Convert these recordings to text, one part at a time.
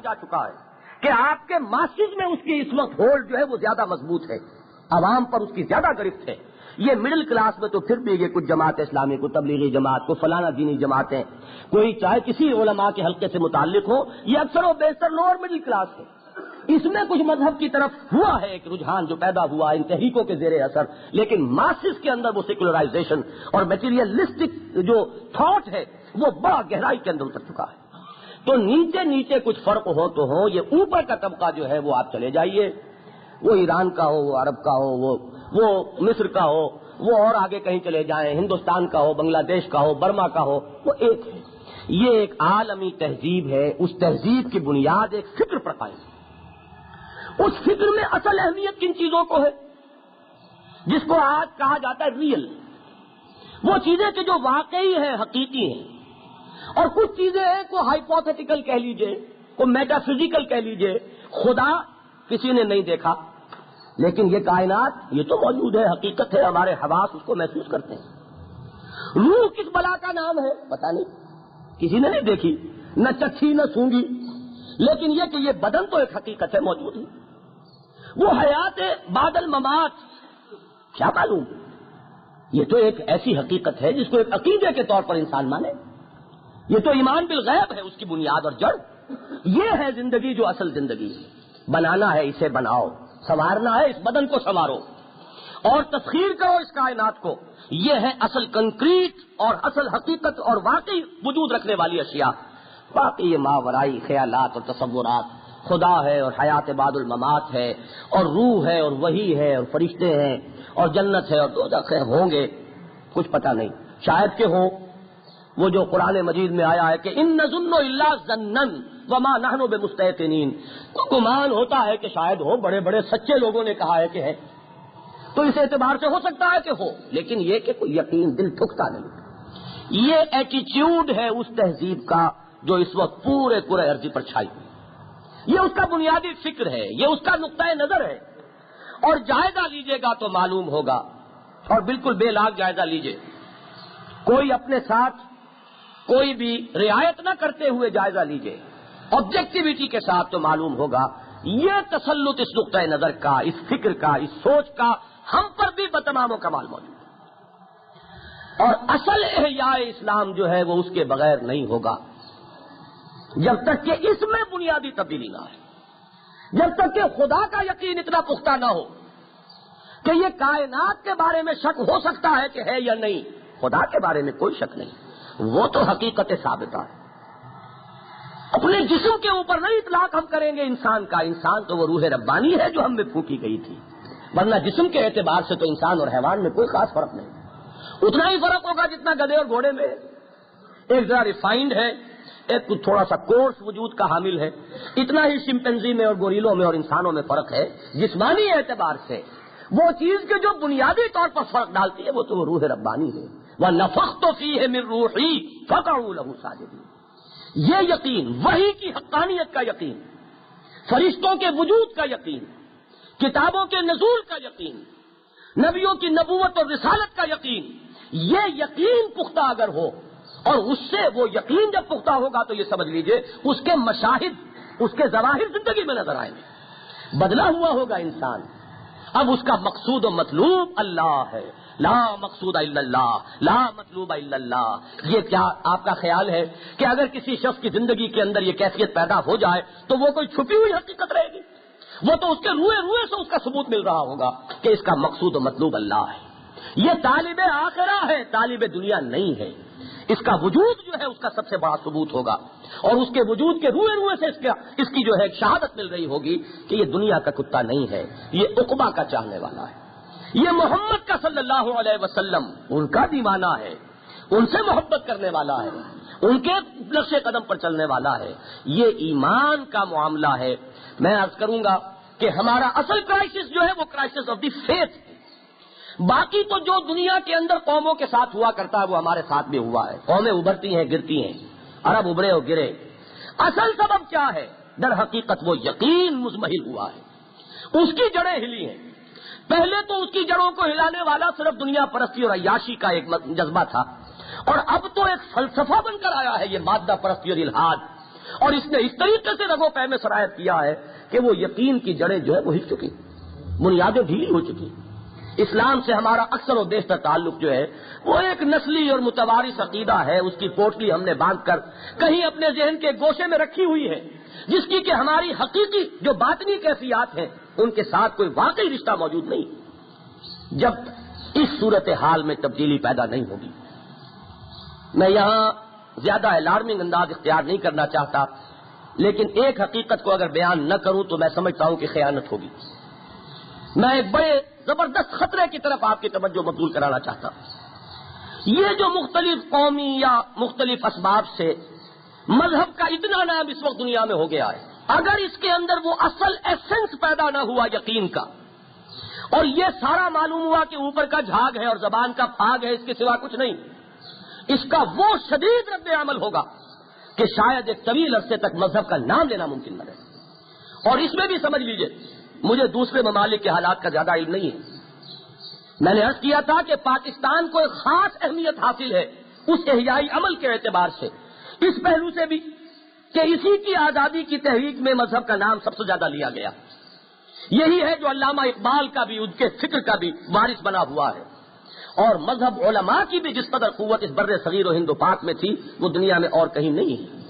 جا چکا ہے کہ آپ کے ماسز میں اس کی اس وقت ہولڈ جو ہے وہ زیادہ مضبوط ہے، عوام پر اس کی زیادہ گرفت ہے۔ یہ مڈل کلاس میں تو پھر بھی یہ کچھ جماعت اسلامی کو تبلیغی جماعت کو فلانا دینی جماعتیں کوئی چاہے کسی علماء کے حلقے سے متعلق ہو، یہ اکثر و بیشتر لوور مڈل کلاس ہے۔ اس میں کچھ مذہب کی طرف ہوا ہے ایک رجحان جو پیدا ہوا ان تحریکوں کے زیر اثر، لیکن ماسز کے اندر وہ سیکولرائزیشن اور میٹیریلسٹک جو تھاٹ ہے وہ بڑا گہرائی کے اندر اتر چکا ہے۔ تو نیچے نیچے کچھ فرق ہو تو ہو، یہ اوپر کا طبقہ جو ہے وہ آپ چلے جائیے، وہ ایران کا ہو، وہ عرب کا ہو، وہ مصر کا ہو، وہ اور آگے کہیں چلے جائیں، ہندوستان کا ہو، بنگلہ دیش کا ہو، برما کا ہو، وہ ایک ہے۔ یہ ایک عالمی تہذیب ہے، اس تہذیب کی بنیاد ایک فکر پر قائم ہے۔ اس فکر میں اصل اہمیت کن چیزوں کو ہے جس کو آج کہا جاتا ہے ریئل، وہ چیزیں کہ جو واقعی ہیں، حقیقی ہیں، اور کچھ چیزیں ہیں کو ہائپوتھیٹیکل کہہ لیجئے، کو میٹا فزیکل کہہ لیجئے، خدا کسی نے نہیں دیکھا لیکن یہ کائنات یہ تو موجود ہے، حقیقت ہے، ہمارے حواس اس کو محسوس کرتے ہیں۔ روح کس بلا کا نام ہے پتہ نہیں، کسی نے نہیں دیکھی، نہ چکھی نہ سونگی، لیکن یہ کہ یہ بدن تو ایک حقیقت ہے، موجود ہے۔ وہ حیات بعد الممات کیا معلوم، یہ تو ایک ایسی حقیقت ہے جس کو ایک عقیدے کے طور پر انسان مانے، یہ تو ایمان بالغیب ہے، اس کی بنیاد اور جڑ۔ یہ ہے زندگی جو اصل زندگی ہے، بنانا ہے اسے بناؤ، سنوارنا ہے اس بدن کو سنوارو اور تسخیر کرو اس کائنات کو، یہ ہے اصل کنکریٹ اور اصل حقیقت اور واقعی وجود رکھنے والی اشیاء۔ باقی یہ ماورائی خیالات اور تصورات، خدا ہے اور حیات بعد الممات ہے اور روح ہے اور وحی ہے اور فرشتے ہیں اور جنت ہے اور دوزخ ہے، ہوں گے کچھ پتہ نہیں، شاید کہ ہوں۔ وہ جو قرآن مجید میں آیا ہے کہ ان نظن الا ظنا وما نحن بمستيقنين، تو گمان ہوتا ہے کہ شاید ہو، بڑے بڑے سچے لوگوں نے کہا ہے کہ ہے، تو اس اعتبار سے ہو سکتا ہے کہ ہو، لیکن یہ کہ کوئی یقین دل ٹھکتا نہیں۔ یہ ایٹیچیوڈ ہے اس تہذیب کا جو اس وقت پورے کرۂ ارضی پر چھائی ہوئی، یہ اس کا بنیادی فکر ہے، یہ اس کا نقطۂ نظر ہے، اور جائزہ لیجئے گا تو معلوم ہوگا، اور بالکل بے لاگ جائزہ لیجئے، کوئی اپنے ساتھ کوئی بھی رعایت نہ کرتے ہوئے جائزہ لیجئے آبجیکٹیویٹی کے ساتھ، تو معلوم ہوگا یہ تسلط اس نقطۂ نظر کا، اس فکر کا، اس سوچ کا ہم پر بھی بتمام و کمال موجود ہے، اور اصل احیاء اسلام جو ہے وہ اس کے بغیر نہیں ہوگا جب تک کہ اس میں بنیادی تبدیلی نہ آئے، جب تک کہ خدا کا یقین اتنا پختہ نہ ہو کہ یہ کائنات کے بارے میں شک ہو سکتا ہے کہ ہے یا نہیں، خدا کے بارے میں کوئی شک نہیں، وہ تو حقیقت ثابتہ ہے۔ اپنے جسم کے اوپر نہیں اطلاق ہم کریں گے انسان کا، انسان تو وہ روح ربانی ہے جو ہم میں پھونکی گئی تھی، ورنہ جسم کے اعتبار سے تو انسان اور حیوان میں کوئی خاص فرق نہیں، اتنا ہی فرق ہوگا جتنا گدھے اور گھوڑے میں، ایک ذرا ریفائنڈ ہے، ایک تھوڑا سا کورس وجود کا حامل ہے، اتنا ہی شمپینزی میں اور گوریلوں میں اور انسانوں میں فرق ہے۔ جسمانی اعتبار سے وہ چیز کے جو بنیادی طور پر فرق ڈالتی ہے وہ تو وہ روح ربانی ہے، وَنَفَخْتُ فِيهِ مِن رُوحِي فَقَعُوا لَهُ سَاجِدِينَ۔ یہ یقین، وحی کی حقانیت کا یقین، فرشتوں کے وجود کا یقین، کتابوں کے نزول کا یقین، نبیوں کی نبوت اور رسالت کا یقین، یہ یقین پختہ اگر ہو، اور اس سے وہ یقین جب پختہ ہوگا تو یہ سمجھ لیجئے اس کے مشاہد، اس کے ظواہر زندگی میں نظر آئیں گے، بدلا ہوا ہوگا انسان۔ اب اس کا مقصود و مطلوب اللہ ہے، لا مقصود الا اللہ، لا مطلوب الا اللہ۔ یہ کیا آپ کا خیال ہے کہ اگر کسی شخص کی زندگی کے اندر یہ کیفیت پیدا ہو جائے تو وہ کوئی چھپی ہوئی حقیقت رہے گی؟ وہ تو اس کے روئے سے اس کا ثبوت مل رہا ہوگا کہ اس کا مقصود و مطلوب اللہ ہے۔ یہ طالب آخرہ ہے، طالب دنیا نہیں ہے۔ اس کا وجود جو ہے اس کا سب سے بڑا ثبوت ہوگا، اور اس کے وجود کے روئے سے اس کی جو ہے شہادت مل رہی ہوگی کہ یہ دنیا کا کتا نہیں ہے، یہ عقبہ کا چاہنے والا ہے، یہ محمد کا صلی اللہ علیہ وسلم ان کا دیوانہ ہے، ان سے محبت کرنے والا ہے، ان کے نقش قدم پر چلنے والا ہے۔ یہ ایمان کا معاملہ ہے۔ میں عرض کروں گا کہ ہمارا اصل کرائسس جو ہے وہ کرائسس آف دی فیتھ ہے۔ باقی تو جو دنیا کے اندر قوموں کے ساتھ ہوا کرتا ہے وہ ہمارے ساتھ بھی ہوا ہے، قومیں ابھرتی ہیں گرتی ہیں، عرب ابھرے اور گرے۔ اصل سبب کیا ہے؟ در حقیقت وہ یقین مزمحل ہوا ہے، اس کی جڑیں ہلی ہیں۔ پہلے تو اس کی جڑوں کو ہلانے والا صرف دنیا پرستی اور عیاشی کا ایک جذبہ تھا، اور اب تو ایک فلسفہ بن کر آیا ہے یہ مادہ پرستی اور الحاد، اور اس نے اس طریقے سے رگو پے میں سرایت کیا ہے کہ وہ یقین کی جڑیں جو ہے وہ ہل چکی، بنیادیں ڈھیلی ہو چکی۔ اسلام سے ہمارا اکثر و بیشتر تعلق جو ہے وہ ایک نسلی اور متوارث عقیدہ ہے، اس کی پوٹلی ہم نے باندھ کر کہیں اپنے ذہن کے گوشے میں رکھی ہوئی ہے، جس کی کہ ہماری حقیقی جو باطنی کیفیات ہیں ان کے ساتھ کوئی واقعی رشتہ موجود نہیں۔ جب اس صورتحال میں تبدیلی پیدا نہیں ہوگی، میں یہاں زیادہ الارمنگ انداز اختیار نہیں کرنا چاہتا، لیکن ایک حقیقت کو اگر بیان نہ کروں تو میں سمجھتا ہوں کہ خیانت ہوگی۔ میں ایک بڑے زبردست خطرے کی طرف آپ کی توجہ مبذول کرانا چاہتا ہوں۔ یہ جو مختلف قومی یا مختلف اسباب سے مذہب کا اتنا نام اس وقت دنیا میں ہو گیا ہے، اگر اس کے اندر وہ اصل ایسنس پیدا نہ ہوا یقین کا، اور یہ سارا معلوم ہوا کہ اوپر کا جھاگ ہے اور زبان کا پھاگ ہے، اس کے سوا کچھ نہیں، اس کا وہ شدید رد عمل ہوگا کہ شاید ایک طویل عرصے تک مذہب کا نام لینا ممکن نہ رہے۔ اور اس میں بھی سمجھ لیجئے، مجھے دوسرے ممالک کے حالات کا زیادہ علم نہیں ہے، میں نے عرض کیا تھا کہ پاکستان کو ایک خاص اہمیت حاصل ہے اس احیائی عمل کے اعتبار سے، اس پہلو سے بھی کہ اسی کی آزادی کی تحریک میں مذہب کا نام سب سے زیادہ لیا گیا۔ یہی ہے جو علامہ اقبال کا بھی، ان کے فکر کا بھی وارث بنا ہوا ہے، اور مذہب علماء کی بھی جس قدر قوت اس بر صغیر و ہند و پاک میں تھی وہ دنیا میں اور کہیں نہیں ہے۔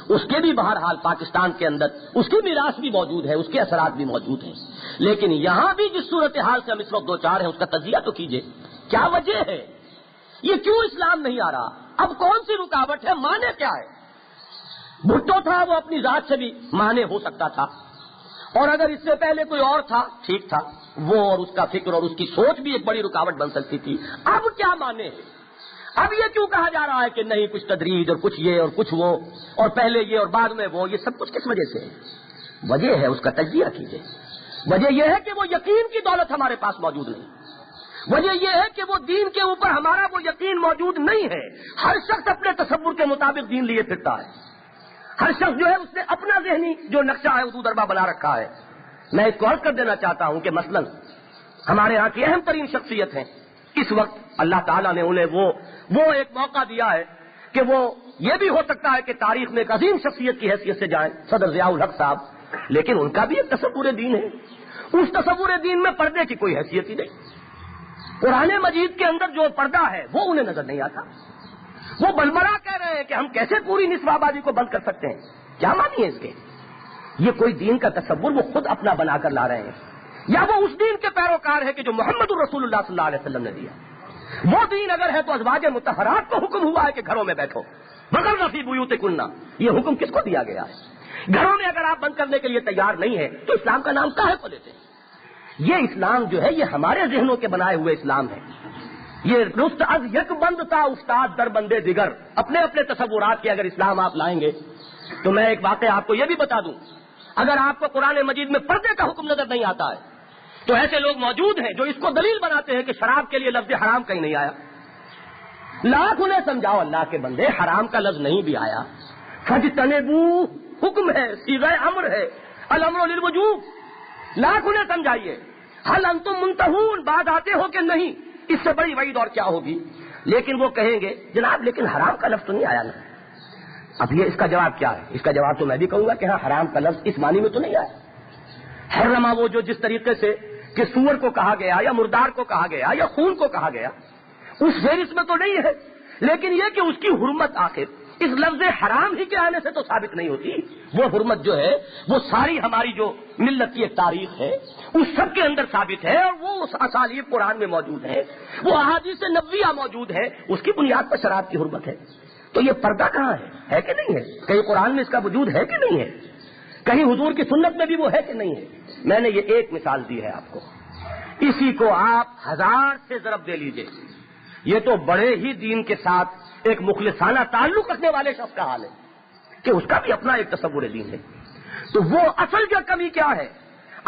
اس کے بھی بہرحال پاکستان کے اندر اس کی میراث بھی موجود ہے، اس کے اثرات بھی موجود ہیں، لیکن یہاں بھی جس صورتحال سے ہم اس وقت دو چار ہیں اس کا تجزیہ تو کیجئے، کیا وجہ ہے؟ یہ کیوں اسلام نہیں آ رہا؟ اب کون سی رکاوٹ ہے؟ مانے کیا ہے؟ بھٹو تھا، وہ اپنی ذات سے بھی مانے ہو سکتا تھا، اور اگر اس سے پہلے کوئی اور تھا ٹھیک تھا، وہ اور اس کا فکر اور اس کی سوچ بھی ایک بڑی رکاوٹ بن سکتی تھی۔ اب کیا مانے؟ اب یہ کیوں کہا جا رہا ہے کہ نہیں کچھ تدریج اور کچھ یہ اور کچھ وہ، اور پہلے یہ اور بعد میں وہ؟ یہ سب کچھ کس وجہ سے ہے؟ وجہ ہے، اس کا تجزیہ کیجیے۔ وجہ یہ ہے کہ وہ یقین کی دولت ہمارے پاس موجود نہیں، وجہ یہ ہے کہ وہ دین کے اوپر ہمارا وہ یقین موجود نہیں ہے۔ ہر شخص اپنے تصور کے مطابق دین لیے پھرتا ہے، ہر شخص جو ہے اس نے اپنا ذہنی جو نقشہ ہے حدود اربا بنا رکھا ہے۔ میں اس کو عرض کر دینا چاہتا ہوں کہ مثلا ہمارے ہاں کی اہم ترین شخصیت ہیں اس وقت، اللہ تعالیٰ نے انہیں وہ ایک موقع دیا ہے کہ وہ یہ بھی ہو سکتا ہے کہ تاریخ میں ایک عظیم شخصیت کی حیثیت سے جائیں، صدر ضیاء الحق صاحب، لیکن ان کا بھی ایک تصور دین ہے، اس تصور دین میں پردے کی کوئی حیثیت ہی نہیں۔ قرآن مجید کے اندر جو پردہ ہے وہ انہیں نظر نہیں آتا، وہ بلبلا کہہ رہے ہیں کہ ہم کیسے پوری نصف آبادی کو بند کر سکتے ہیں، کیا مانی ہے اس کے؟ یہ کوئی دین کا تصور وہ خود اپنا بنا کر لا رہے ہیں، یا وہ اس دین کے پیروکار ہے کہ جو محمد الرسول اللہ صلی اللہ علیہ وسلم نے دیا؟ وہ دین اگر ہے تو ازواج مطہرات کو حکم ہوا ہے کہ گھروں میں بیٹھو، وقرن فی بیوتکن، یہ حکم کس کو دیا گیا ہے؟ گھروں میں اگر آپ بند کرنے کے لیے تیار نہیں ہے تو اسلام کا نام کاہے کو لیتے ہیں؟ یہ اسلام جو ہے یہ ہمارے ذہنوں کے بنائے ہوئے اسلام ہے، یہ رست از یک بند تا استاد در بندے دیگر، اپنے اپنے تصورات کے اگر اسلام آپ لائیں گے تو میں ایک واقعہ آپ کو یہ بھی بتا دوں، اگر آپ کو قرآن مجید میں پردے کا حکم نظر نہیں آتا ہے تو ایسے لوگ موجود ہیں جو اس کو دلیل بناتے ہیں کہ شراب کے لیے لفظ حرام کہیں نہیں آیا۔ لاکھ انہیں سمجھاؤ اللہ کے بندے، حرام کا لفظ نہیں بھی آیا، فاجتنبوا حکم ہے، صیغہ امر ہے، الامر للوجوب، لاکھ انہیں سمجھائیے، هل انتم منتہون، بعد آتے ہو کہ نہیں، اس سے بڑی وعید اور کیا ہوگی؟ لیکن وہ کہیں گے جناب لیکن حرام کا لفظ تو نہیں آیا نا۔ اب یہ اس کا جواب کیا ہے؟ اس کا جواب تو میں بھی کہوں گا کہ ہاں حرام کا لفظ اس معنی میں تو نہیں آیا۔ حرما وہ جو جس طریقے سے کہ سور کو کہا گیا یا مردار کو کہا گیا یا خون کو کہا گیا، اس فہرست میں تو نہیں ہے، لیکن یہ کہ اس کی حرمت آخر اس لفظ حرام ہی کے آنے سے تو ثابت نہیں ہوتی۔ وہ حرمت جو ہے وہ ساری ہماری جو ملت کی ایک تاریخ ہے اس سب کے اندر ثابت ہے، اور وہ اسالیب قرآن میں موجود ہے، وہ احادیث نبویہ موجود ہے، اس کی بنیاد پر شراب کی حرمت ہے۔ تو یہ پردہ کہاں ہے کہ نہیں ہے؟ کہیں قرآن میں اس کا وجود ہے کہ نہیں ہے؟ کہیں حضور کی سنت میں بھی وہ ہے کہ نہیں ہے؟ میں نے یہ ایک مثال دی ہے آپ کو، اسی کو آپ 1000 سے ضرب دے لیجئے، یہ تو بڑے ہی دین کے ساتھ ایک مخلصانہ تعلق رکھنے والے شخص کا حال ہے کہ اس کا بھی اپنا ایک تصور دین ہے۔ تو وہ اصل کا کمی کیا ہے؟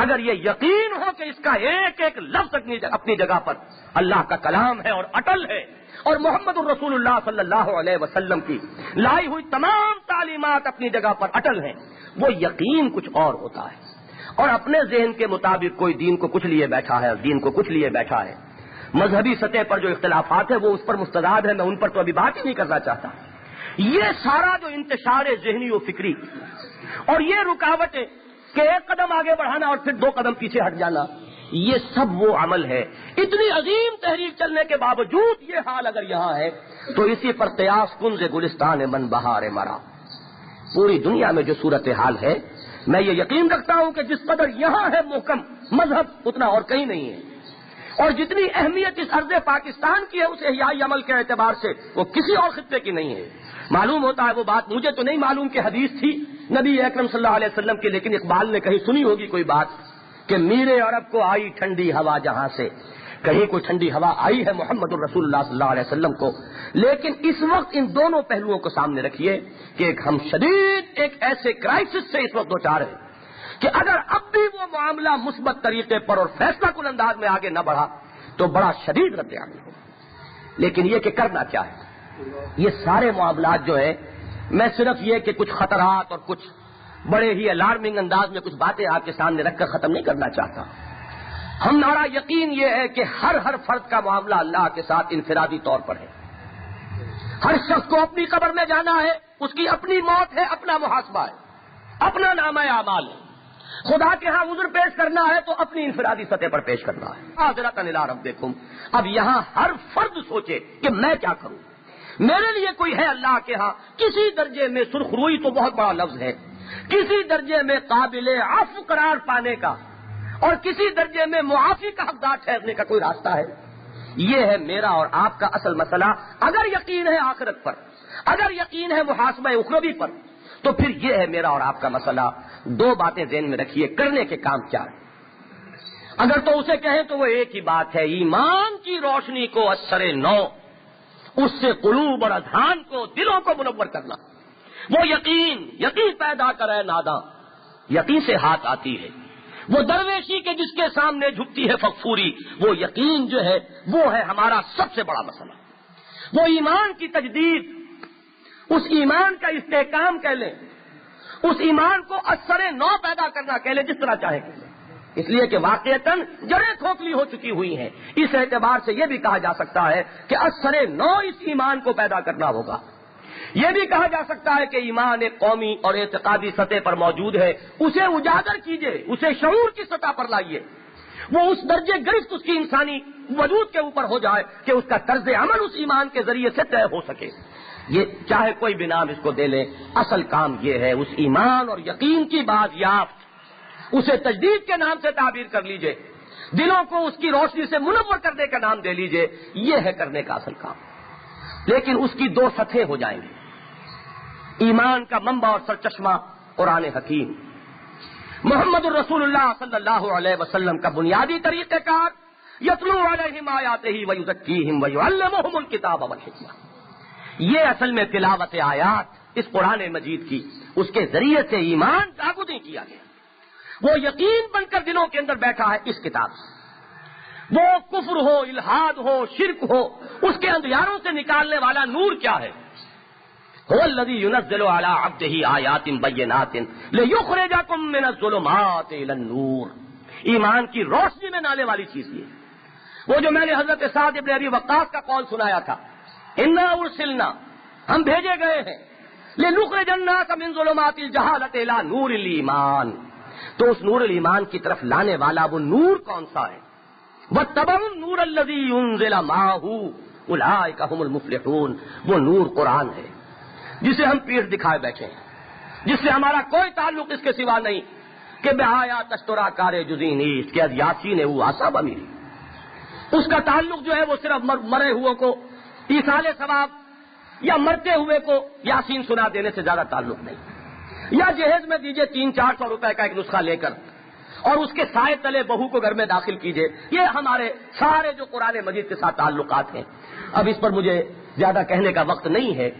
اگر یہ یقین ہو کہ اس کا ایک ایک لفظ اپنی جگہ پر اللہ کا کلام ہے اور اٹل ہے، اور محمد الرسول اللہ صلی اللہ علیہ وسلم کی لائی ہوئی تمام تعلیمات اپنی جگہ پر اٹل ہیں، وہ یقین کچھ اور ہوتا ہے۔ اور اپنے ذہن کے مطابق کوئی دین کو کچھ لیے بیٹھا ہے اور دین کو کچھ لیے بیٹھا ہے۔ مذہبی سطح پر جو اختلافات ہیں وہ اس پر مستداد ہیں، میں ان پر تو ابھی بات ہی نہیں کرنا چاہتا، یہ سارا جو انتشار ذہنی و فکری اور یہ رکاوٹیں کہ ایک قدم آگے بڑھانا اور پھر 2 قدم پیچھے ہٹ جانا، یہ سب وہ عمل ہے۔ اتنی عظیم تحریک چلنے کے باوجود یہ حال اگر یہاں ہے تو اسی پر قیاس کن سے گلستان من بہار مرا۔ پوری دنیا میں جو صورتحال ہے، میں یہ یقین رکھتا ہوں کہ جس قدر یہاں ہے محکم مذہب، اتنا اور کہیں نہیں ہے، اور جتنی اہمیت اس ارض پاکستان کی ہے اس احیائی عمل کے اعتبار سے وہ کسی اور خطے کی نہیں ہے۔ معلوم ہوتا ہے وہ بات مجھے تو نہیں معلوم کہ حدیث تھی نبی اکرم صلی اللہ علیہ وسلم کی، لیکن اقبال نے کہیں سنی ہوگی کوئی بات کہ میرے عرب کو آئی ٹھنڈی ہوا جہاں سے، کہیں کوئی ٹھنڈی ہوا آئی ہے محمد الرسول اللہ صلی اللہ علیہ وسلم کو۔ لیکن اس وقت ان دونوں پہلوؤں کو سامنے رکھیے کہ ہم شدید ایک ایسے کرائسس سے اس وقت دوچار ہیں کہ اگر اب بھی وہ معاملہ مثبت طریقے پر اور فیصلہ کن انداز میں آگے نہ بڑھا تو بڑا شدید رد عمل ہو۔ لیکن یہ کہ کرنا کیا ہے، یہ سارے معاملات جو ہے میں صرف یہ کہ کچھ خطرات اور کچھ بڑے ہی الارمنگ انداز میں کچھ باتیں آپ کے سامنے رکھ کر ختم نہیں کرنا چاہتا۔ ہمارا یقین یہ ہے کہ ہر فرد کا معاملہ اللہ کے ساتھ انفرادی طور پر ہے۔ ہر شخص کو اپنی قبر میں جانا ہے، اس کی اپنی موت ہے، اپنا محاسبہ ہے، اپنا نامہ اعمال ہے۔ خدا کے ہاں عذر پیش کرنا ہے تو اپنی انفرادی سطح پر پیش کرنا ہے۔ حاضرۃ الی ربکم، اب یہاں ہر فرد سوچے کہ میں کیا کروں، میرے لیے کوئی ہے اللہ کے ہاں کسی درجے میں سرخ روئی تو بہت بڑا لفظ ہے، کسی درجے میں قابل عفو قرار پانے کا اور کسی درجے میں معافی کا حقدار ٹھہرنے کا کوئی راستہ ہے؟ یہ ہے میرا اور آپ کا اصل مسئلہ۔ اگر یقین ہے آخرت پر، اگر یقین ہے محاسبہ اخروی پر، تو پھر یہ ہے میرا اور آپ کا مسئلہ۔ 2 باتیں ذہن میں رکھیے، کرنے کے کام کیا ہے۔ اگر تو اسے کہیں تو وہ ایک ہی بات ہے، ایمان کی روشنی کو اثر نو، اس سے قلوب اور اذہان کو، دلوں کو منور کرنا۔ وہ یقین پیدا کرے ناداں، یقین سے ہاتھ آتی ہے۔ وہ درویشی کے جس کے سامنے جھکتی ہے فغفوری، وہ یقین جو ہے وہ ہے ہمارا سب سے بڑا مسئلہ۔ وہ ایمان کی تجدید، اس ایمان کا استحکام کہہ لیں، اس ایمان کو اثر نو پیدا کرنا کہہ لیں، جس طرح چاہے کہہ لیں، اس لیے کہ واقعتاً جڑیں کھوکھلی ہو چکی ہوئی ہیں۔ اس اعتبار سے یہ بھی کہا جا سکتا ہے کہ اثر نو اس ایمان کو پیدا کرنا ہوگا۔ یہ بھی کہا جا سکتا ہے کہ ایمان ایک قومی اور اعتقادی سطح پر موجود ہے، اسے اجاگر کیجئے، اسے شعور کی سطح پر لائیے، وہ اس درجے گرفت اس کی انسانی وجود کے اوپر ہو جائے کہ اس کا طرز عمل اس ایمان کے ذریعے سے طے ہو سکے۔ یہ چاہے کوئی بھی نام اس کو دے لیں، اصل کام یہ ہے اس ایمان اور یقین کی بازیافت، اسے تجدید کے نام سے تعبیر کر لیجئے، دلوں کو اس کی روشنی سے منور کرنے کا نام دے لیجئے، یہ ہے کرنے کا اصل کام۔ لیکن اس کی 2 سطحیں ہو جائیں گی۔ ایمان کا منبع اور سرچشمہ قرآن حکیم، محمد الرسول اللہ صلی اللہ علیہ وسلم کا بنیادی طریقہ کار، یتلو علیہم آیاتہ ویزکیہم ویعلمہم الکتاب والحکمہ۔ یہ اصل میں تلاوت آیات اس قرآن مجید کی، اس کے ذریعے سے ایمان جاگزیں کیا گیا، وہ یقین بن کر دلوں کے اندر بیٹھا ہے اس کتاب سے۔ وہ کفر ہو، الحاد ہو، شرک ہو، اس کے اندھیاروں سے نکالنے والا نور کیا ہے؟ هو الذی ينزل على عبده آیات بینات لیخرجکم من الظلمات الى النور۔ ایمان کی روشنی میں لانے والی چیز یہ، وہ جو میں نے حضرت سعد ابن ابی وقاص کا قول سنایا تھا، انا ارسلنا، ہم بھیجے گئے ہیں، لنخرج الناس من ظلمات الجہالۃ الى نور الایمان، تو اس نور الایمان کی طرف لانے والا وہ نور کون سا ہے؟ واتبعوا النور الذی انزل معہ اولئک هم المفلحون، وہ نور قرآن ہے جسے ہم پیٹھ دکھائے بیٹھے ہیں، جس سے ہمارا کوئی تعلق اس کے سوا نہیں کہ بہایا تشترا کار جزین اس کے یاسین او آساب امیری، اس کا تعلق جو ہے وہ صرف مرے ہوئے کو ایصال ثواب یا مرتے ہوئے کو یاسین سنا دینے سے زیادہ تعلق نہیں، یا جہیز میں دیجئے 300-400 روپے کا ایک نسخہ لے کر اور اس کے سائے تلے بہو کو گھر میں داخل کیجئے، یہ ہمارے سارے جو قرآن مجید کے ساتھ تعلقات ہیں۔ اب اس پر مجھے زیادہ کہنے کا وقت نہیں ہے،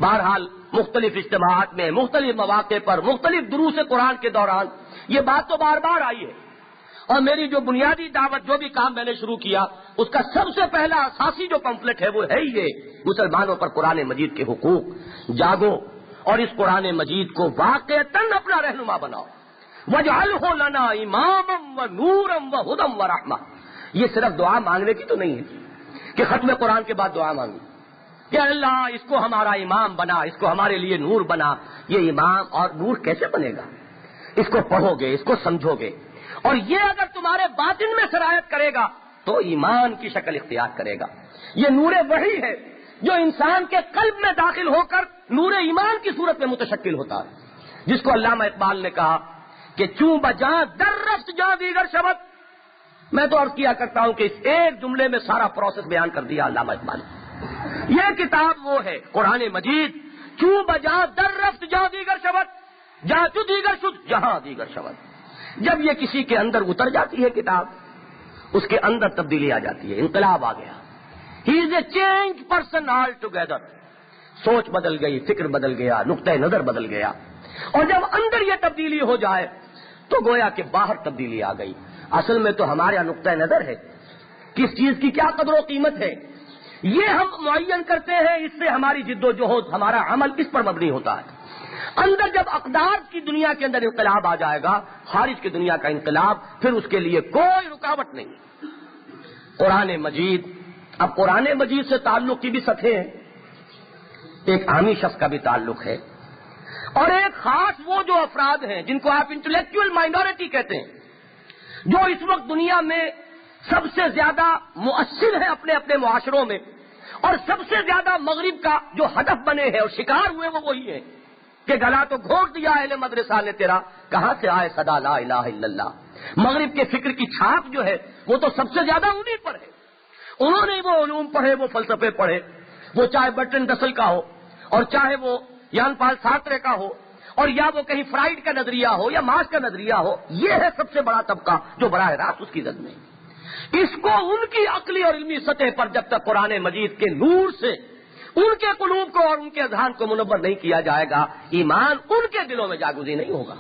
بہرحال مختلف اجتماعات میں، مختلف مواقع پر، مختلف دروس قرآن کے دوران یہ بات تو بار بار آئی ہے، اور میری جو بنیادی دعوت، جو بھی کام میں نے شروع کیا، اس کا سب سے پہلا اساسی جو پمفلٹ ہے وہ ہے یہ، مسلمانوں پر قرآن مجید کے حقوق، جاگو اور اس قرآن مجید کو واقعتاً اپنا رہنما بناؤ، وَاجْعَلْهُ لَنَا إِمَامًا وَنُورًا وَهُدًى وَرَحْمَةً۔ یہ صرف دعا مانگنے کی تو نہیں ہے کہ ختم قرآن کے بعد دعا مانگی، کہ اللہ اس کو ہمارا امام بنا، اس کو ہمارے لیے نور بنا. یہ امام اور نور کیسے بنے گا؟ اس کو پڑھو گے، اس کو سمجھو گے، اور یہ اگر تمہارے باطن میں سرایت کرے گا تو ایمان کی شکل اختیار کرے گا. یہ نور وحی ہے جو انسان کے قلب میں داخل ہو کر نور ایمان کی صورت میں متشکل ہوتا ہے، جس کو علامہ اقبال نے کہا کہ چوں بجاں در رفت جاں دیگر شبت. میں تو عرض کیا کرتا ہوں کہ اس ایک جملے میں سارا پروسیس بیان کر دیا علامہ اقبال نے. یہ کتاب وہ ہے قرآن مجید، چوں بجاں در رفت جاں دیگر شبت، جہاں تو دیگر شد جہاں دیگر شبت. جب یہ کسی کے اندر اتر جاتی ہے کتاب، اس کے اندر تبدیلی آ جاتی ہے، انقلاب آ گیا. He is a change person all together. سوچ بدل گئی، فکر بدل گیا، نقطہ نظر بدل گیا. اور جب اندر یہ تبدیلی ہو جائے تو گویا کہ باہر تبدیلی آ گئی. اصل میں تو ہمارا نقطہ نظر ہے، کس چیز کی کیا قدر و قیمت ہے یہ ہم معین کرتے ہیں. اس سے ہماری جد و جہد، ہمارا عمل اس پر مبنی ہوتا ہے. اندر جب اقدار کی دنیا کے اندر انقلاب آ جائے گا، خارج کی دنیا کا انقلاب، پھر اس کے لیے کوئی رکاوٹ نہیں. قرآن مجید، اب قرآن مجید سے تعلق کی بھی سطحیں ہیں. ایک عامی شخص کا بھی تعلق ہے، اور ایک خاص وہ جو افراد ہیں جن کو آپ انٹلیکچوئل مائنورٹی کہتے ہیں، جو اس وقت دنیا میں سب سے زیادہ مؤثر ہیں اپنے اپنے معاشروں میں، اور سب سے زیادہ مغرب کا جو ہدف بنے ہیں اور شکار ہوئے وہ وہی ہیں کہ گلا تو گھونٹ دیا اہل مدرسہ نے تیرا، کہاں سے آئے صدا لا الہ الا اللہ. مغرب کے فکر کی چھاپ جو ہے وہ تو سب سے زیادہ انہی پر ہے. انہوں نے وہ علوم پڑھے، وہ فلسفے پڑھے، وہ چاہے برٹن رسل کا ہو اور چاہے وہ یان پال سارترے کا ہو، اور یا وہ کہیں فرائڈ کا نظریہ ہو یا مارکس کا نظریہ ہو. یہ ہے سب سے بڑا طبقہ جو براہ راست اس کی زد میں. اس کو ان کی عقلی اور علمی سطح پر جب تک قرآن مجید کے نور سے ان کے قلوب کو اور ان کے اذہان کو منور نہیں کیا جائے گا، ایمان ان کے دلوں میں جاگزی نہیں ہوگا.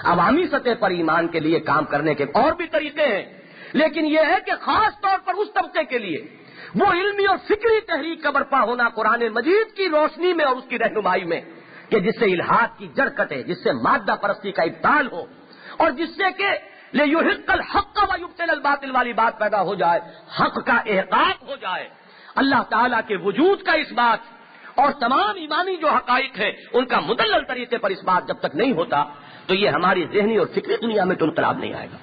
عوامی سطح پر ایمان کے لیے کام کرنے کے اور بھی طریقے ہیں، لیکن یہ ہے کہ خاص طور پر اس طبقے کے لیے وہ علمی اور فکری تحریک کا برپا ہونا قرآن مجید کی روشنی میں اور اس کی رہنمائی میں، کہ جس سے الحاد کی جڑ کٹے، جس سے مادہ پرستی کا ابطال ہو، اور جس سے کہ لِيُحِقَّ الْحَقَّ وَيُبْطِلَ الْبَاطِلَ والی بات پیدا ہو جائے، حق کا احقاق ہو جائے، اللہ تعالیٰ کے وجود کا اس بات اور تمام ایمانی جو حقائق ہیں ان کا مدلل طریقے پر اس بات جب تک نہیں ہوتا تو یہ ہماری ذہنی اور فکری دنیا میں تو انقلاب نہیں آئے گا.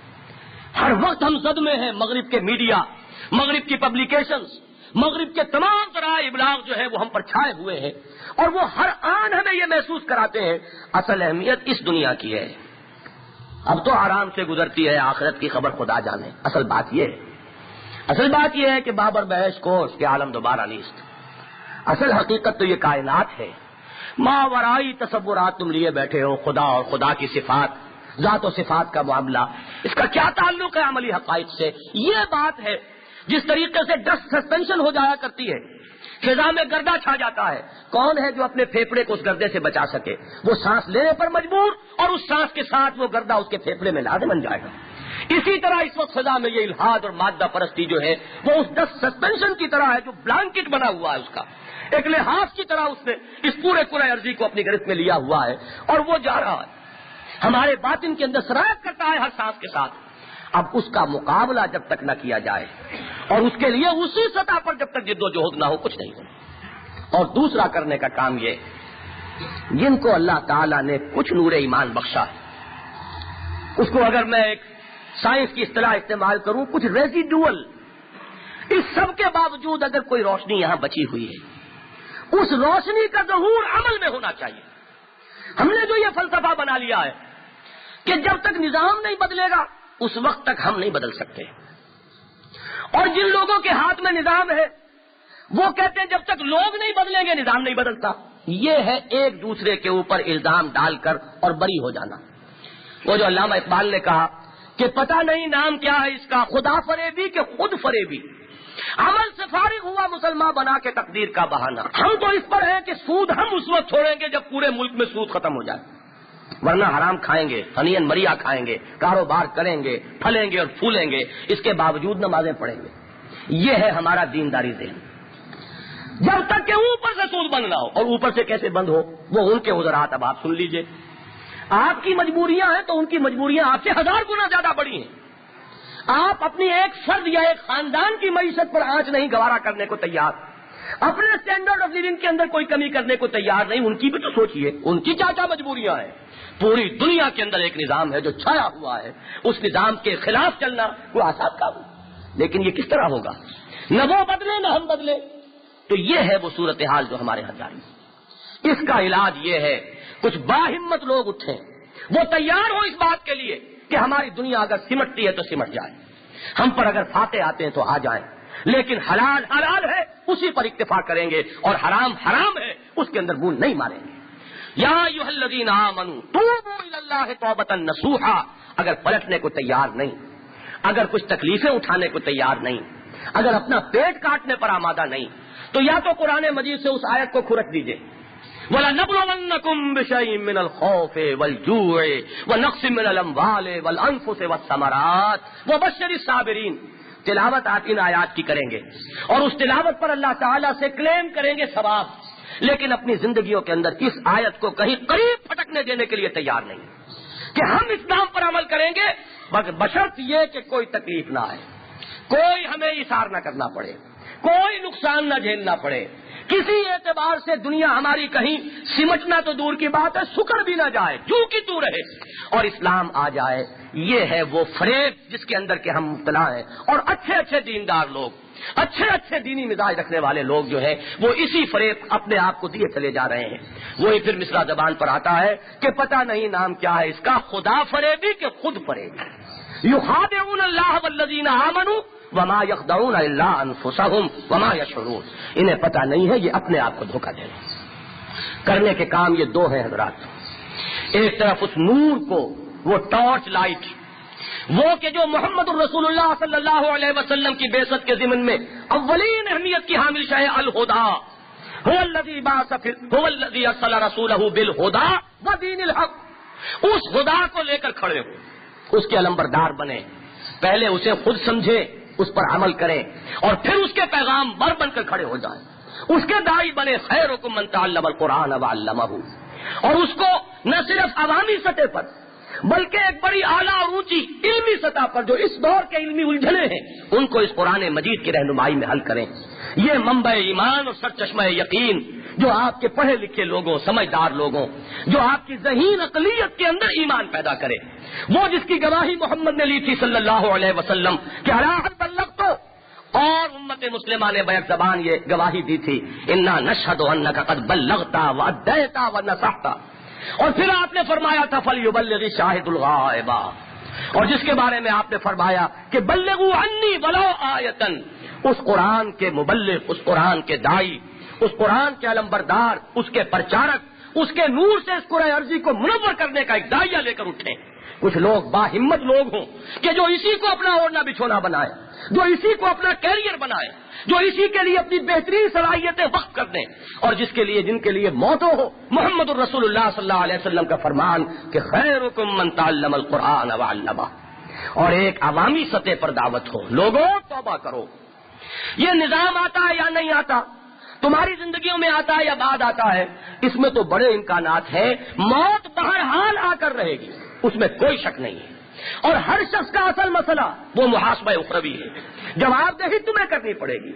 ہر وقت ہم زد میں ہیں. مغرب کے میڈیا، مغرب کی پبلیکیشنز، مغرب کے تمام ذرائع ابلاغ جو ہے وہ ہم پر چھائے ہوئے ہیں، اور وہ ہر آن ہمیں یہ محسوس کراتے ہیں اصل اہمیت اس دنیا کی ہے. اب تو آرام سے گزرتی ہے، آخرت کی خبر خدا جانے. اصل بات یہ ہے کہ بابر بحث کو اس کے عالم دوبارہ نیست. اصل حقیقت تو یہ کائنات ہے. ماورائی تصورات تم لیے بیٹھے ہو، خدا اور خدا کی صفات، ذات و صفات کا معاملہ، اس کا کیا تعلق ہے عملی حقائق سے؟ یہ بات ہے جس طریقے سے ڈسٹ سسپینشن ہو جایا کرتی ہے، فضا میں گردہ چھا جاتا ہے. کون ہے جو اپنے پھیپھڑے کو اس گردے سے بچا سکے؟ وہ سانس لینے پر مجبور، اور اس سانس کے ساتھ وہ گردہ اس کے پھیپھڑے میں لازم بن جائے گا. اسی طرح اس وقت فضا میں یہ الحاد اور مادہ پرستی جو ہے وہ اس ڈسٹ سسپینشن کی طرح ہے جو بلانکٹ بنا ہوا ہے، اس کا ایک لحاظ کی طرح اس نے اس پورے عرضی کو اپنی گرفت میں لیا ہوا ہے، اور وہ جا رہا ہے ہمارے باطن کے اندر سرایت کرتا ہے ہر سانس کے ساتھ. اب اس کا مقابلہ جب تک نہ کیا جائے اور اس کے لیے اسی سطح پر جب تک جد و جہد نہ ہو کچھ نہیں ہو. اور دوسرا کرنے کا کام یہ، جن کو اللہ تعالیٰ نے کچھ نور ایمان بخشا ہے، اس کو اگر میں ایک سائنس کی اصطلاح استعمال کروں، کچھ ریزیڈول، اس سب کے باوجود اگر کوئی روشنی یہاں بچی ہوئی ہے، اس روشنی کا ظہور عمل میں ہونا چاہیے. ہم نے جو یہ فلسفہ بنا لیا ہے کہ جب تک نظام نہیں بدلے گا اس وقت تک ہم نہیں بدل سکتے، اور جن لوگوں کے ہاتھ میں نظام ہے وہ کہتے ہیں جب تک لوگ نہیں بدلیں گے نظام نہیں بدلتا. یہ ہے ایک دوسرے کے اوپر الزام ڈال کر اور بری ہو جانا. وہ جو علامہ اقبال نے کہا کہ پتہ نہیں نام کیا ہے اس کا، خدا فریبی کہ خود فریبی، عمل سے فارغ ہوا مسلمان بنا کے تقدیر کا بہانہ. ہم تو اس پر ہیں کہ سود ہم اس وقت چھوڑیں گے جب پورے ملک میں سود ختم ہو جائے، ورنہ حرام کھائیں گے، ہنین مریا کھائیں گے، کاروبار کریں گے، پھلیں گے اور پھولیں گے، اس کے باوجود نمازیں پڑھیں گے. یہ ہے ہمارا دینداری ذہن. جب تک کہ اوپر سے سود بند نہ ہو، اور اوپر سے کیسے بند ہو وہ ان کے حضرات اب آپ سن لیجئے. آپ کی مجبوریاں ہیں تو ان کی مجبوریاں آپ سے 1000 گنا زیادہ بڑی ہیں. آپ اپنی ایک فرد یا ایک خاندان کی معیشت پر آنچ نہیں گوارا کرنے کو تیار. اپنے اسٹینڈرڈ آف لیونگ کے اندر کوئی کمی کرنے کو تیار نہیں. ان کی بھی تو سوچیے, ان کی کیا کیا مجبوریاں ہیں. پوری دنیا کے اندر ایک نظام ہے جو چھایا ہوا ہے, اس نظام کے خلاف چلنا کوئی آسان کام نہیں. لیکن یہ کس طرح ہوگا؟ نہ وہ بدلے نہ ہم بدلے. تو یہ ہے وہ صورتحال جو ہمارے ہاں جاری. اس کا علاج یہ ہے کچھ باہمت لوگ اٹھیں, وہ تیار ہو اس بات کے لیے کہ ہماری دنیا اگر سمٹتی ہے تو سمٹ جائے, ہم پر اگر فاتح آتے ہیں تو آ جائیں, لیکن حلال حلال ہے اسی پر اکتفا کریں گے, اور حرام حرام ہے اس کے اندر بول نہیں ماریں گے. یا ایھا الذین آمنوا توبوا الی اللہ توبۃ نصوحا. اگر پلٹنے کو تیار نہیں, اگر کچھ تکلیفیں اٹھانے کو تیار نہیں, اگر اپنا پیٹ کاٹنے پر آمادہ نہیں, تو یا تو قرآن مجید سے اس آیت کو کھرچ دیجئے, وَلَنَبْلُوَنَّكُمْ بِشَيْءٍ مِّنَ الْخَوْفِ وَالْجُوعِ وَنَقْصٍ مِّنَ الْأَمْوَالِ وَالْأَنفُسِ وَالثَّمَرَاتِ وَبَشِّرِ الصَّابِرِينَ. تلاوت آپ ان آیات کی کریں گے اور اس تلاوت پر اللہ تعالیٰ سے کلیم کریں گے ثواب, لیکن اپنی زندگیوں کے اندر اس آیت کو کہیں قریب پھٹکنے دینے کے لیے تیار نہیں کہ ہم اسلام پر عمل کریں گے بشرط یہ کہ کوئی تکلیف نہ آئے, کوئی ہمیں اثار نہ کرنا پڑے, کوئی نقصان نہ جھیلنا پڑے, کسی اعتبار سے دنیا ہماری کہیں سمٹنا تو دور کی بات ہے, سکڑ بھی نہ جائے, جو کی تو رہے, اور اسلام آ جائے. یہ ہے وہ فریب جس کے اندر کے ہم مبتلا ہیں. اور اچھے اچھے دیندار لوگ, اچھے اچھے دینی مزاج رکھنے والے لوگ جو ہیں وہ اسی فریب اپنے آپ کو دیے چلے جا رہے ہیں. وہی پھر مصرع زبان پر آتا ہے کہ پتہ نہیں نام کیا ہے اس کا, خدا فریبی کہ خود فریبی. یخادعون اللہ والذین آمنوا وما یخدعون الا انفسهم وما یشعرون. انہیں پتہ نہیں ہے یہ اپنے آپ کو دھوکہ دے رہے ہیں. کرنے کے کام یہ دو ہیں حضرات. ایک طرف اس نور کو, وہ ٹارچ لائٹ, وہ کہ جو محمد الرسول اللہ صلی اللہ علیہ وسلم کی بعثت کے ضمن میں اولین اہمیت کی حامل شہ الہدا, هو الذی ارسل رسولہ بالہدا ودین الحق. اس خدا کو لے کر کھڑے ہو, اس کے علمبردار بنے, پہلے اسے خود سمجھے, اس پر عمل کریں, اور پھر اس کے پیغام بر بن کر کھڑے ہو جائیں, اس کے داعی بنے. خیرکم من تعلم القرآن وعلمہ. اور اس کو نہ صرف عوامی سطح پر بلکہ ایک بڑی اعلیٰ اور اونچی علمی سطح پر جو اس دور کے علمی الجھنے ہیں ان کو اس قرآن مجید کی رہنمائی میں حل کریں. یہ منبع ایمان اور سرچشمہ یقین جو آپ کے پڑھے لکھے لوگوں, سمجھدار لوگوں, جو آپ کی ذہین عقلیت کے اندر ایمان پیدا کرے, وہ جس کی گواہی محمد نے لی تھی صلی اللہ علیہ وسلم کہ الا بلغت, اور امت مسلمہ نے بیک زبان یہ گواہی دی تھی انا نشہد انک قد بلغت وادیت ونصحت. اور پھر آپ نے فرمایا تھا فلیبلغ شاہد الغائب, اور جس کے بارے میں آپ نے فرمایا کہ بلغوا عنی ولو آیۃ. اس قرآن کے مبلغ, اس قرآن کے داعی, اس قرآن کے علمبردار, اس کے پرچارک, اس کے نور سے اس قرآن عرضی کو منور کرنے کا ایک داعیہ لے کر اٹھیں. کچھ لوگ باہمت لوگ ہوں کہ جو اسی کو اپنا اوڑھنا بچھونا بنائے, جو اسی کو اپنا کیریئر بنائے, جو اسی کے لیے اپنی بہترین صلاحیتیں وقف کر دیں, اور جن کے لیے موت ہو. محمد الرسول اللہ صلی اللہ علیہ وسلم کا فرمان کہ خیرکم من تعلم القرآن وعلمہ. اور ایک عوامی سطح پر دعوت ہو, لوگوں توبہ کرو. یہ نظام آتا ہے یا نہیں آتا, تمہاری زندگیوں میں آتا ہے یا بعد آتا ہے, اس میں تو بڑے امکانات ہیں. موت بہرحال آ کر رہے گی, اس میں کوئی شک نہیں ہے. اور ہر شخص کا اصل مسئلہ وہ محاسبہ اخروی ہے, جواب دہی تمہیں کرنی پڑے گی.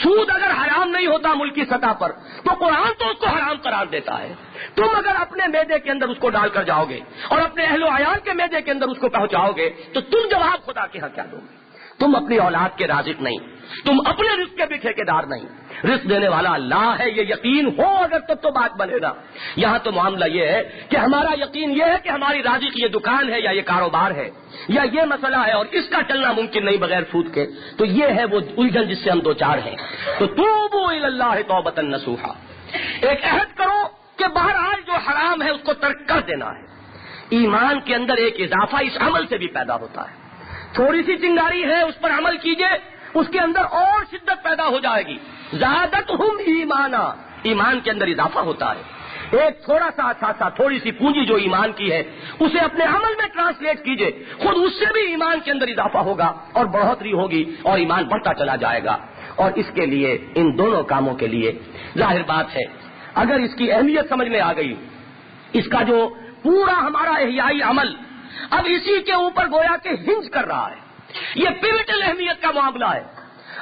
سود اگر حرام نہیں ہوتا ملکی سطح پر تو قرآن تو اس کو حرام قرار دیتا ہے. تم اگر اپنے معدے کے اندر اس کو ڈال کر جاؤ گے اور اپنے اہل و عیال کے معدے کے اندر اس کو پہنچاؤ گے تو تم جواب خدا کے ہاں کیا دو گے؟ تم اپنی اولاد کے رازق نہیں, تم اپنے رزق کے بھی ٹھیکیدار نہیں. رزق دینے والا اللہ ہے, یہ یقین ہو اگر تب تو بات بنے گا. یہاں تو معاملہ یہ ہے کہ ہمارا یقین یہ ہے کہ ہماری رازق یہ دکان ہے یا یہ کاروبار ہے یا یہ مسئلہ ہے اور اس کا چلنا ممکن نہیں بغیر سود کے. تو یہ ہے وہ الجھن جس سے ہم دو چار ہیں. تو توبوا الی اللہ توبۃ نصوحا, ایک عہد کرو کہ بہرحال جو حرام ہے اس کو ترک کر دینا ہے. ایمان کے اندر ایک اضافہ اس عمل سے بھی پیدا ہوتا ہے. تھوڑی سی چنگاری ہے اس پر عمل کیجئے, اس کے اندر اور شدت پیدا ہو جائے گی. زادتہم ایمانا, ایمان کے اندر اضافہ ہوتا ہے. ایک تھوڑا سا تھوڑی سی پونجی جو ایمان کی ہے اسے اپنے عمل میں ٹرانسلیٹ کیجئے, خود اس سے بھی ایمان کے اندر اضافہ ہوگا اور بڑھوتری ہوگی اور ایمان بڑھتا چلا جائے گا. اور اس کے لیے, ان دونوں کاموں کے لیے ظاہر بات ہے اگر اس کی اہمیت سمجھ میں آ گئی, اس کا جو پورا ہمارا احیائی عمل اب اسی کے اوپر گویا کہ ہنج کر رہا ہے, یہ پیوٹل اہمیت کا معاملہ ہے.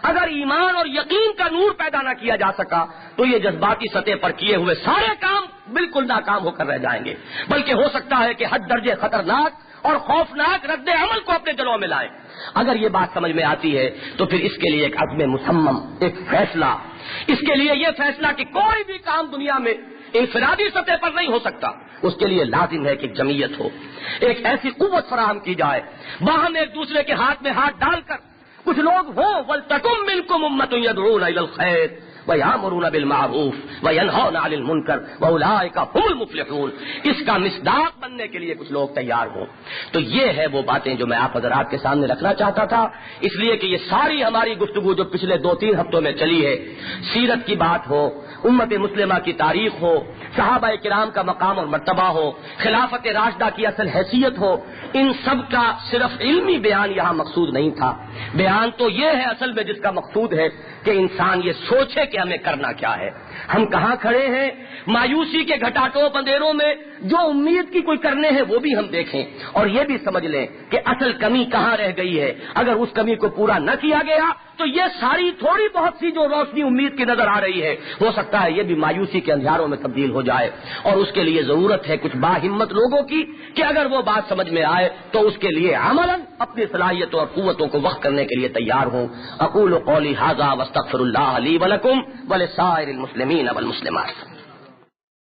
اگر ایمان اور یقین کا نور پیدا نہ کیا جا سکا تو یہ جذباتی سطح پر کیے ہوئے سارے کام بالکل ناکام ہو کر رہ جائیں گے، بلکہ ہو سکتا ہے کہ حد درجے خطرناک اور خوفناک رد عمل کو اپنے دلوں میں لائیں۔ اگر یہ بات سمجھ میں آتی ہے تو پھر اس کے لیے ایک عزم مصمم، ایک فیصلہ، اس کے لیے یہ فیصلہ کہ کوئی بھی کام دنیا میں انفرادی سطح پر نہیں ہو سکتا، اس کے لیے لازم ہے کہ جمعیت ہو، ایک ایسی قوت فراہم کی جائے، باہم ایک دوسرے کے ہاتھ میں ہاتھ ڈال کر کچھ لوگ ہوں وَلْتَكُن مِّنكُمْ أُمَّةٌ يَدْعُونَ إِلَى الْخَيْرِ وَيَأْمُرُونَ بِالْمَعْرُوفِ وَيَنْهَوْنَ عَنِ الْمُنكَرِ وَأُولَٰئِكَ هُمُ الْمُفْلِحُونَ۔ اس کا مصداق بننے کے لیے کچھ لوگ تیار ہوں۔ تو یہ ہے وہ باتیں جو میں آپ حضرات کے سامنے رکھنا چاہتا تھا، اس لیے کہ یہ ساری ہماری گفتگو جو پچھلے 2-3 ہفتوں میں چلی ہے، سیرت کی بات ہو، امت مسلمہ کی تاریخ ہو، صحابہ کرام کا مقام اور مرتبہ ہو، خلافت راشدہ کی اصل حیثیت ہو، ان سب کا صرف علمی بیان یہاں مقصود نہیں تھا۔ بیان تو یہ ہے اصل میں جس کا مقصود ہے کہ انسان یہ سوچے کہ ہمیں کرنا کیا ہے، ہم کہاں کھڑے ہیں، مایوسی کے گھٹاٹوپ اندھیروں میں جو امید کی کوئی کرنے ہیں وہ بھی ہم دیکھیں، اور یہ بھی سمجھ لیں کہ اصل کمی کہاں رہ گئی ہے۔ اگر اس کمی کو پورا نہ کیا گیا تو یہ ساری تھوڑی بہت سی جو روشنی امید کی نظر آ رہی ہے، ہو سکتا ہے یہ بھی مایوسی کے اندھیاروں میں تبدیل ہو جائے، اور اس کے لیے ضرورت ہے کچھ باہمت لوگوں کی کہ اگر وہ بات سمجھ میں آئے تو اس کے لیے عملاً اپنی صلاحیتوں اور قوتوں کو وقف کرنے کے لیے تیار ہوں۔ اقول قولی ھذا واستغفر اللہ لی ولکم ولسائر المسلمین والمسلمات۔